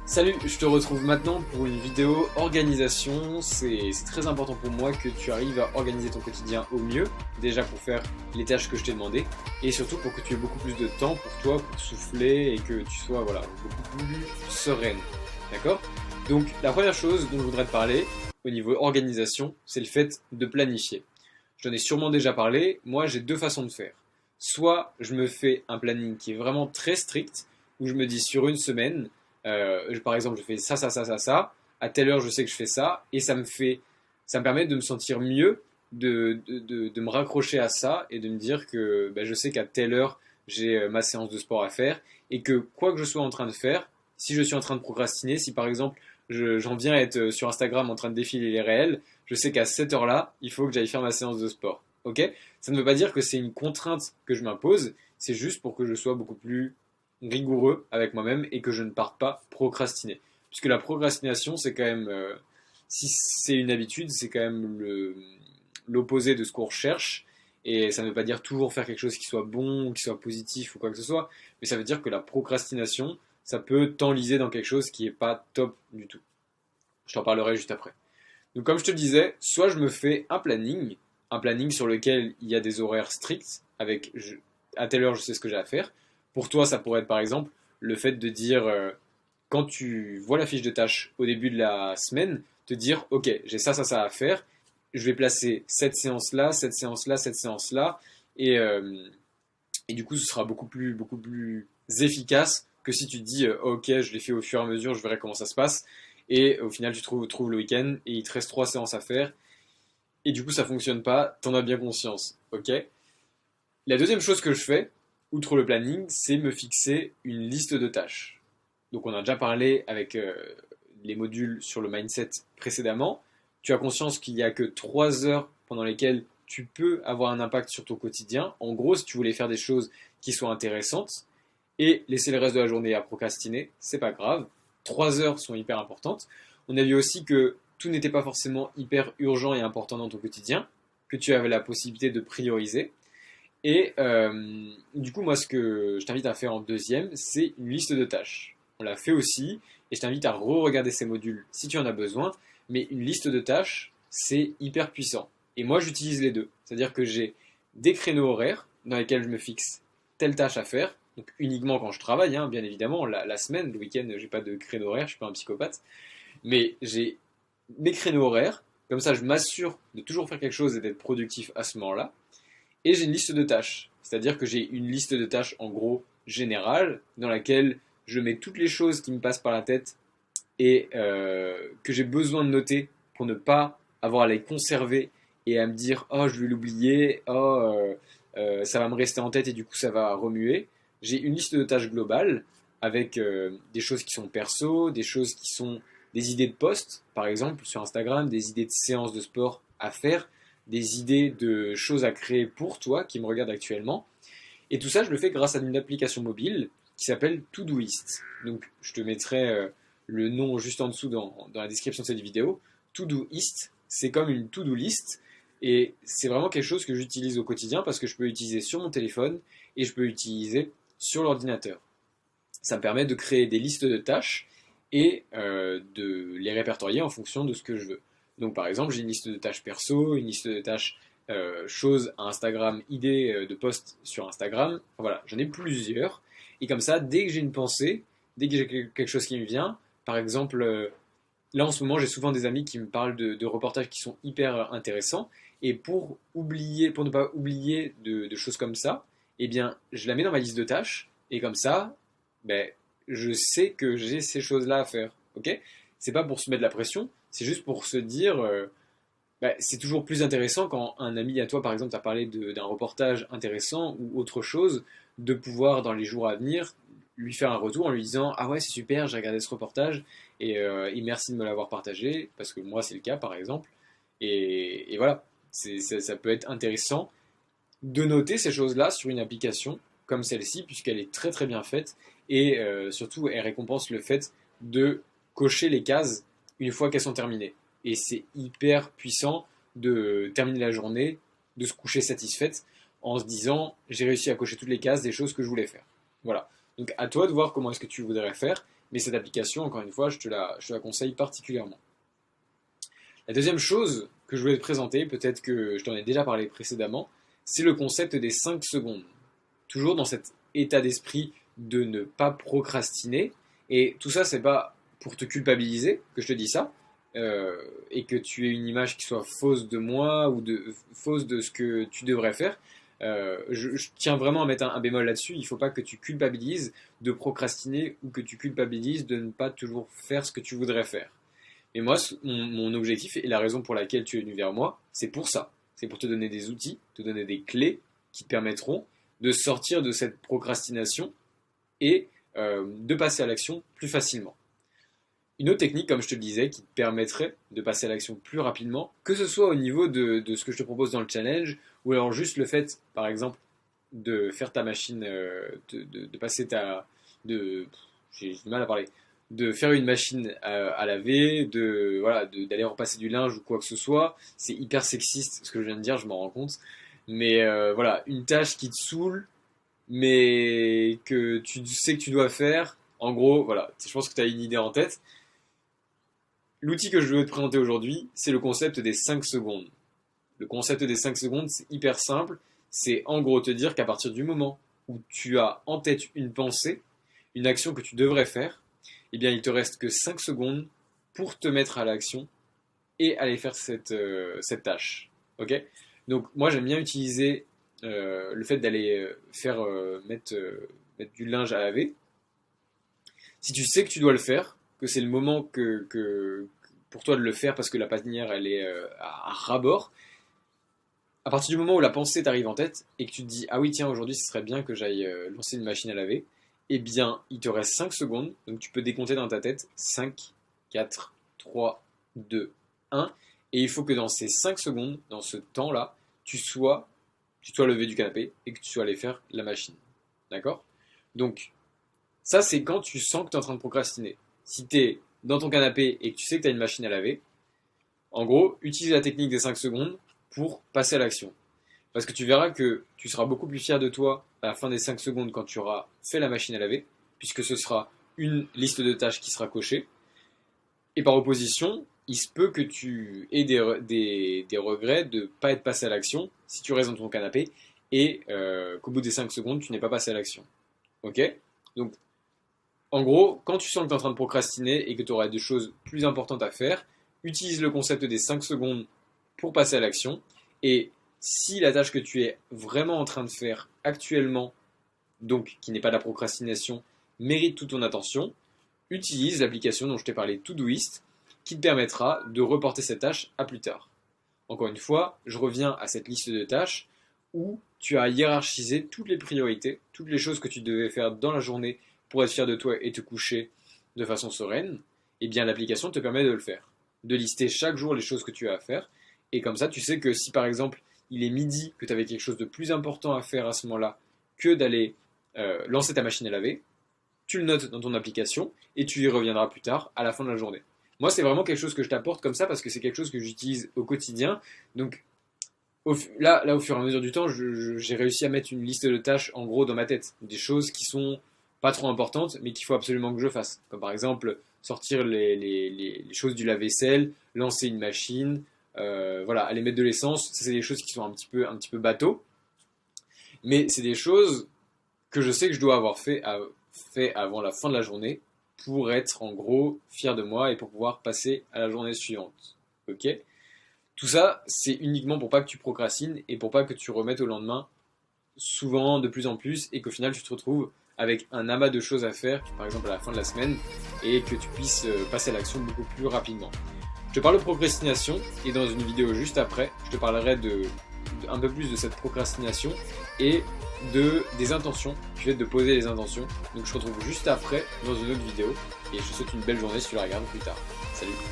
Salut, je te retrouve maintenant pour une vidéo organisation. C'est très important pour moi que tu arrives à organiser ton quotidien au mieux, déjà pour faire les tâches que je t'ai demandé, et surtout pour que tu aies beaucoup plus de temps pour toi, pour souffler, et que tu sois beaucoup plus sereine. D'accord? Donc la première chose dont je voudrais te parler au niveau organisation, c'est le fait de planifier. J'en ai sûrement déjà parlé, moi j'ai deux façons de faire. Soit je me fais un planning qui est vraiment très strict, où je me dis sur une semaine, par exemple, je fais ça. À telle heure, je sais que je fais ça, et ça me permet de me sentir mieux, de me raccrocher à ça et de me dire que je sais qu'à telle heure, j'ai ma séance de sport à faire, et que quoi que je sois en train de faire, si je suis en train de procrastiner, si par exemple j'en viens à être sur Instagram en train de défiler les réels, je sais qu'à cette heure-là, il faut que j'aille faire ma séance de sport. Ok? Ça ne veut pas dire que c'est une contrainte que je m'impose, c'est juste pour que je sois beaucoup plus rigoureux avec moi-même et que je ne parte pas procrastiner. Puisque la procrastination, c'est quand même, si c'est une habitude, c'est quand même l'opposé de ce qu'on recherche. Et ça ne veut pas dire toujours faire quelque chose qui soit bon, qui soit positif ou quoi que ce soit, mais ça veut dire que la procrastination, ça peut t'enliser dans quelque chose qui n'est pas top du tout. Je t'en parlerai juste après. Donc comme je te le disais, soit je me fais un planning sur lequel il y a des horaires stricts, à telle heure je sais ce que j'ai à faire. Pour toi, ça pourrait être par exemple le fait de dire, quand tu vois la fiche de tâche au début de la semaine, te dire, ok, j'ai ça à faire, je vais placer cette séance-là, cette séance-là, cette séance-là, et, euh, et du coup, ce sera beaucoup plus efficace que si tu te dis, ok, je l'ai fait au fur et à mesure, je verrai comment ça se passe, et au final, tu trouves le week-end, et il te reste 3 séances à faire, et du coup, ça fonctionne pas, t'en as bien conscience, ok? La deuxième chose que je fais, outre le planning, c'est me fixer une liste de tâches. Donc on a déjà parlé avec les modules sur le mindset précédemment. Tu as conscience qu'il n'y a que 3 heures pendant lesquelles tu peux avoir un impact sur ton quotidien. En gros, si tu voulais faire des choses qui soient intéressantes et laisser le reste de la journée à procrastiner, c'est pas grave. 3 heures sont hyper importantes. On a vu aussi que tout n'était pas forcément hyper urgent et important dans ton quotidien, que tu avais la possibilité de prioriser. Et du coup, moi, ce que je t'invite à faire en deuxième, c'est une liste de tâches. On l'a fait aussi, et je t'invite à re-regarder ces modules si tu en as besoin. Mais une liste de tâches, c'est hyper puissant. Et moi, j'utilise les deux. C'est-à-dire que j'ai des créneaux horaires dans lesquels je me fixe telle tâche à faire. Donc uniquement quand je travaille, hein, bien évidemment. La semaine, le week-end, j'ai pas de créneau horaire, je suis pas un psychopathe. Mais j'ai mes créneaux horaires. Comme ça, je m'assure de toujours faire quelque chose et d'être productif à ce moment-là. Et j'ai une liste de tâches. C'est-à-dire que j'ai une liste de tâches en gros générale dans laquelle je mets toutes les choses qui me passent par la tête et que j'ai besoin de noter pour ne pas avoir à les conserver et à me dire oh je vais l'oublier, ça va me rester en tête et du coup ça va remuer. J'ai une liste de tâches globale avec des choses qui sont perso, des choses qui sont des idées de posts par exemple sur Instagram, des idées de séances de sport à faire, des idées de choses à créer pour toi qui me regardent actuellement. Et tout ça, je le fais grâce à une application mobile qui s'appelle Todoist. Donc, je te mettrai le nom juste en dessous dans la description de cette vidéo. Todoist, c'est comme une to-do list. Et c'est vraiment quelque chose que j'utilise au quotidien parce que je peux l'utiliser sur mon téléphone et je peux l'utiliser sur l'ordinateur. Ça me permet de créer des listes de tâches et de les répertorier en fonction de ce que je veux. Donc par exemple, j'ai une liste de tâches perso, une liste de tâches choses à Instagram, idées de posts sur Instagram. Enfin, voilà, j'en ai plusieurs. Et comme ça, dès que j'ai une pensée, dès que j'ai quelque chose qui me vient, par exemple, là en ce moment, j'ai souvent des amis qui me parlent de reportages qui sont hyper intéressants. Et pour ne pas oublier de choses comme ça, eh bien, je la mets dans ma liste de tâches. Et comme ça, ben, je sais que j'ai ces choses-là à faire. Ok? C'est pas pour se mettre de la pression, c'est juste pour se dire, c'est toujours plus intéressant quand un ami à toi, par exemple, t'a parlé d'un reportage intéressant ou autre chose, de pouvoir, dans les jours à venir, lui faire un retour en lui disant ah ouais, c'est super, j'ai regardé ce reportage et merci de me l'avoir partagé, parce que moi, c'est le cas, par exemple. Et voilà, ça peut être intéressant de noter ces choses-là sur une application comme celle-ci, puisqu'elle est très très bien faite et surtout, elle récompense le fait de cocher les cases une fois qu'elles sont terminées. Et c'est hyper puissant de terminer la journée, de se coucher satisfaite en se disant j'ai réussi à cocher toutes les cases des choses que je voulais faire. Voilà. Donc à toi de voir comment est-ce que tu voudrais faire. mais cette application, encore une fois, je te la conseille particulièrement. La deuxième chose que je voulais te présenter, peut-être que je t'en ai déjà parlé précédemment, c'est le concept des 5 secondes. Toujours dans cet état d'esprit de ne pas procrastiner. Et tout ça, c'est pas pour te culpabiliser que je te dis ça, et que tu aies une image qui soit fausse de moi ou fausse de ce que tu devrais faire. Je tiens vraiment à mettre un bémol là-dessus. Il ne faut pas que tu culpabilises de procrastiner ou que tu culpabilises de ne pas toujours faire ce que tu voudrais faire. Et moi, mon objectif et la raison pour laquelle tu es venu vers moi, c'est pour ça. C'est pour te donner des outils, te donner des clés qui te permettront de sortir de cette procrastination et de passer à l'action plus facilement. Une autre technique, comme je te le disais, qui te permettrait de passer à l'action plus rapidement, que ce soit au niveau de ce que je te propose dans le challenge, ou alors juste le fait, par exemple, de faire ta machine, de passer j'ai du mal à parler, de faire une machine à laver, d'aller repasser du linge ou quoi que ce soit. C'est hyper sexiste ce que je viens de dire, je m'en rends compte. Mais voilà, une tâche qui te saoule, mais que tu sais que tu dois faire. En gros, voilà, je pense que tu as une idée en tête. L'outil que je veux te présenter aujourd'hui, c'est le concept des 5 secondes. Le concept des 5 secondes, c'est hyper simple. C'est en gros te dire qu'à partir du moment où tu as en tête une pensée, une action que tu devrais faire, eh bien il te reste que 5 secondes pour te mettre à l'action et aller faire cette tâche. Ok ? Donc moi j'aime bien utiliser le fait d'aller mettre du linge à laver. Si tu sais que tu dois le faire, que c'est le moment pour toi de le faire parce que la panière elle est à ras-bord, à partir du moment où la pensée t'arrive en tête et que tu te dis ah oui tiens aujourd'hui ce serait bien que j'aille lancer une machine à laver, eh bien il te reste 5 secondes, donc tu peux décompter dans ta tête 5, 4, 3, 2, 1, et il faut que dans ces 5 secondes, dans ce temps-là, tu sois levé du canapé et que tu sois allé faire la machine. D'accord ? Donc ça c'est quand tu sens que tu es en train de procrastiner. Si tu es dans ton canapé et que tu sais que tu as une machine à laver, en gros, utilise la technique des 5 secondes pour passer à l'action. Parce que tu verras que tu seras beaucoup plus fier de toi à la fin des 5 secondes quand tu auras fait la machine à laver, puisque ce sera une liste de tâches qui sera cochée. Et par opposition, il se peut que tu aies des regrets de ne pas être passé à l'action si tu restes dans ton canapé et qu'au bout des 5 secondes, tu n'es pas passé à l'action. Ok ? Donc, en gros, quand tu sens que tu es en train de procrastiner et que tu auras des choses plus importantes à faire, utilise le concept des 5 secondes pour passer à l'action. Et si la tâche que tu es vraiment en train de faire actuellement, donc qui n'est pas de la procrastination, mérite toute ton attention, utilise l'application dont je t'ai parlé, Todoist, qui te permettra de reporter cette tâche à plus tard. Encore une fois, je reviens à cette liste de tâches où tu as hiérarchisé toutes les priorités, toutes les choses que tu devais faire dans la journée pour être fier de toi et te coucher de façon sereine. Et bien l'application te permet de le faire, de lister chaque jour les choses que tu as à faire. Et comme ça, tu sais que si par exemple il est midi, que tu avais quelque chose de plus important à faire à ce moment-là que d'aller lancer ta machine à laver, tu le notes dans ton application et tu y reviendras plus tard à la fin de la journée. Moi, c'est vraiment quelque chose que je t'apporte comme ça parce que c'est quelque chose que j'utilise au quotidien. Donc là, au fur et à mesure du temps, j'ai réussi à mettre une liste de tâches en gros dans ma tête. Des choses qui sont pas trop importantes mais qu'il faut absolument que je fasse. Comme par exemple sortir les choses du lave-vaisselle, lancer une machine, aller mettre de l'essence. Ça, c'est des choses qui sont un petit peu bateau. Mais c'est des choses que je sais que je dois avoir fait avant la fin de la journée pour être en gros fier de moi et pour pouvoir passer à la journée suivante. Ok ? Tout ça, c'est uniquement pour pas que tu procrastines et pour pas que tu remettes au lendemain souvent, de plus en plus, et qu'au final tu te retrouves avec un amas de choses à faire, par exemple à la fin de la semaine, et que tu puisses passer à l'action beaucoup plus rapidement. Je te parle de procrastination et dans une vidéo juste après, je te parlerai un peu plus de cette procrastination et des intentions, du fait de poser les intentions. Donc je te retrouve juste après dans une autre vidéo et je te souhaite une belle journée si tu la regardes plus tard. Salut!